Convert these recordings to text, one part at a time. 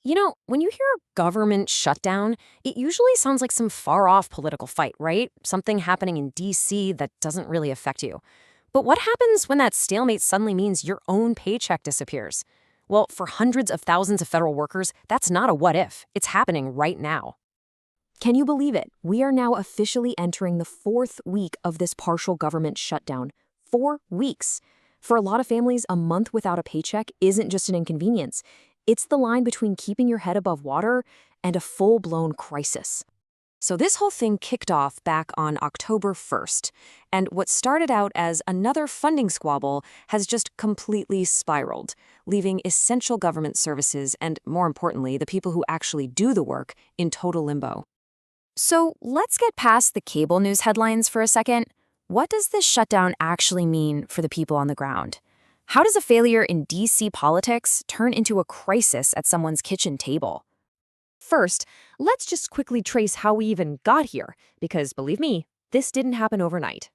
When you hear a government shutdown, it usually sounds like some far-off political fight, right? Something happening in D.C. that doesn't really affect you. But what happens when that stalemate suddenly means your own paycheck disappears? Well, for hundreds of thousands of federal workers, that's not a what if. It's happening right now. Can you believe it? We are now officially entering the fourth week of this partial government shutdown. 4 weeks. For a lot of families, a month without a paycheck isn't just an inconvenience. It's the line between keeping your head above water and a full-blown crisis. So this whole thing kicked off back on October 1st, and what started out as another funding squabble has just completely spiraled, leaving essential government services and, more importantly, the people who actually do the work in total limbo. So let's get past the cable news headlines for a second. What does this shutdown actually mean for the people on the ground? How does a failure in D.C. politics turn into a crisis at someone's kitchen table? First, let's just quickly trace how we even got here, because believe me, this didn't happen overnight.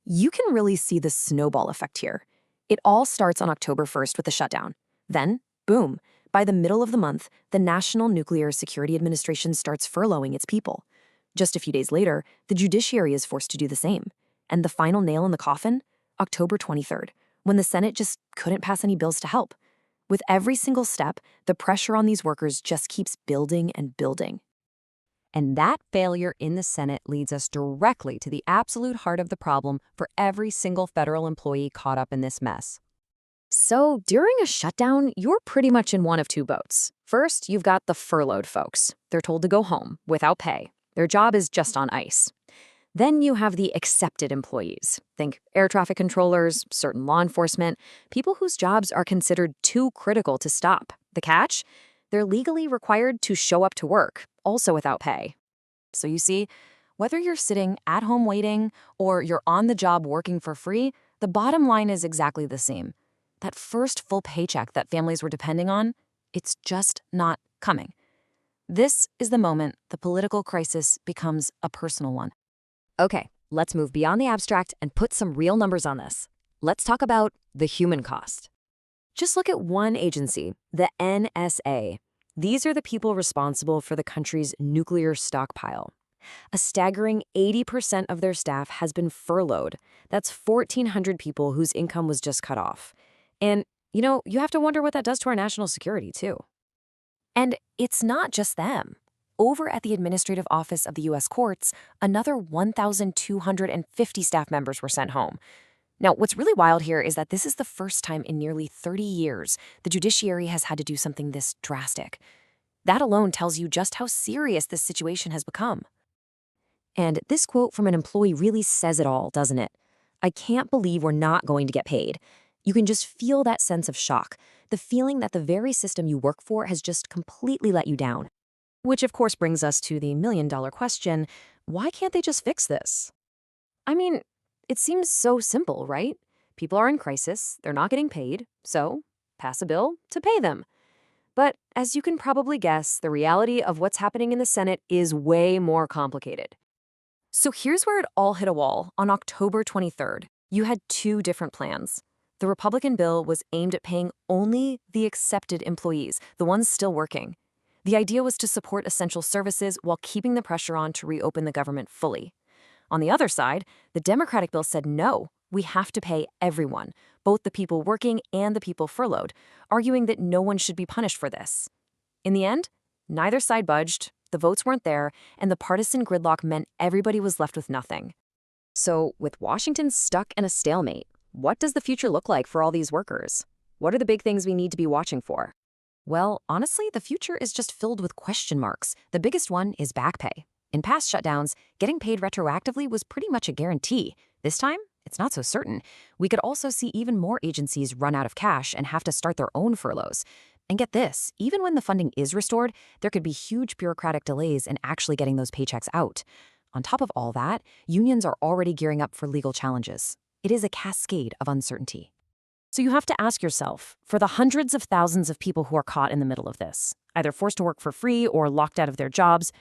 You can really see the snowball effect here. It all starts on October 1st with the shutdown. Then, boom, by the middle of the month, the National Nuclear Security Administration starts furloughing its people. Just a few days later, the judiciary is forced to do the same. And the final nail in the coffin? October 23rd, when the Senate just couldn't pass any bills to help. With every single step, the pressure on these workers just keeps building and building. And that failure in the Senate leads us directly to the absolute heart of the problem for every single federal employee caught up in this mess. So during a shutdown, you're pretty much in one of two boats. First, you've got the furloughed folks. They're told to go home without pay. Their job is just on ice. Then you have the accepted employees. Think air traffic controllers, certain law enforcement, people whose jobs are considered too critical to stop. The catch? They're legally required to show up to work, also without pay. So you see, whether you're sitting at home waiting or you're on the job working for free, the bottom line is exactly the same. That first full paycheck that families were depending on, it's just not coming. This is the moment the political crisis becomes a personal one. Okay, let's move beyond the abstract and put some real numbers on this. Let's talk about the human cost. Just look at one agency, the NSA. These are the people responsible for the country's nuclear stockpile. A staggering 80% of their staff has been furloughed. That's 1,400 people whose income was just cut off. And, you have to wonder what that does to our national security, too. And it's not just them. Over at the Administrative Office of the U.S. Courts, another 1,250 staff members were sent home. Now, what's really wild here is that this is the first time in nearly 30 years the judiciary has had to do something this drastic. That alone tells you just how serious this situation has become. And this quote from an employee really says it all, doesn't it? "I can't believe we're not going to get paid." You can just feel that sense of shock, the feeling that the very system you work for has just completely let you down. Which, of course, brings us to the million-dollar question, why can't they just fix this? I mean, it seems so simple, right? People are in crisis, they're not getting paid, so pass a bill to pay them. But as you can probably guess, the reality of what's happening in the Senate is way more complicated. So here's where it all hit a wall. On October 23rd, you had two different plans. The Republican bill was aimed at paying only the accepted employees, the ones still working. The idea was to support essential services while keeping the pressure on to reopen the government fully. On the other side, the Democratic bill said no, we have to pay everyone, both the people working and the people furloughed, arguing that no one should be punished for this. In the end, neither side budged, the votes weren't there, and the partisan gridlock meant everybody was left with nothing. So, with Washington stuck in a stalemate, what does the future look like for all these workers? What are the big things we need to be watching for? Well, honestly, the future is just filled with question marks. The biggest one is back pay. In past shutdowns, getting paid retroactively was pretty much a guarantee. This time, it's not so certain. We could also see even more agencies run out of cash and have to start their own furloughs. And get this, even when the funding is restored, there could be huge bureaucratic delays in actually getting those paychecks out. On top of all that, unions are already gearing up for legal challenges. It is a cascade of uncertainty. So you have to ask yourself, for the hundreds of thousands of people who are caught in the middle of this, either forced to work for free or locked out of their jobs,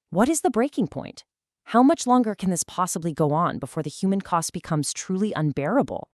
what is the breaking point? How much longer can this possibly go on before the human cost becomes truly unbearable?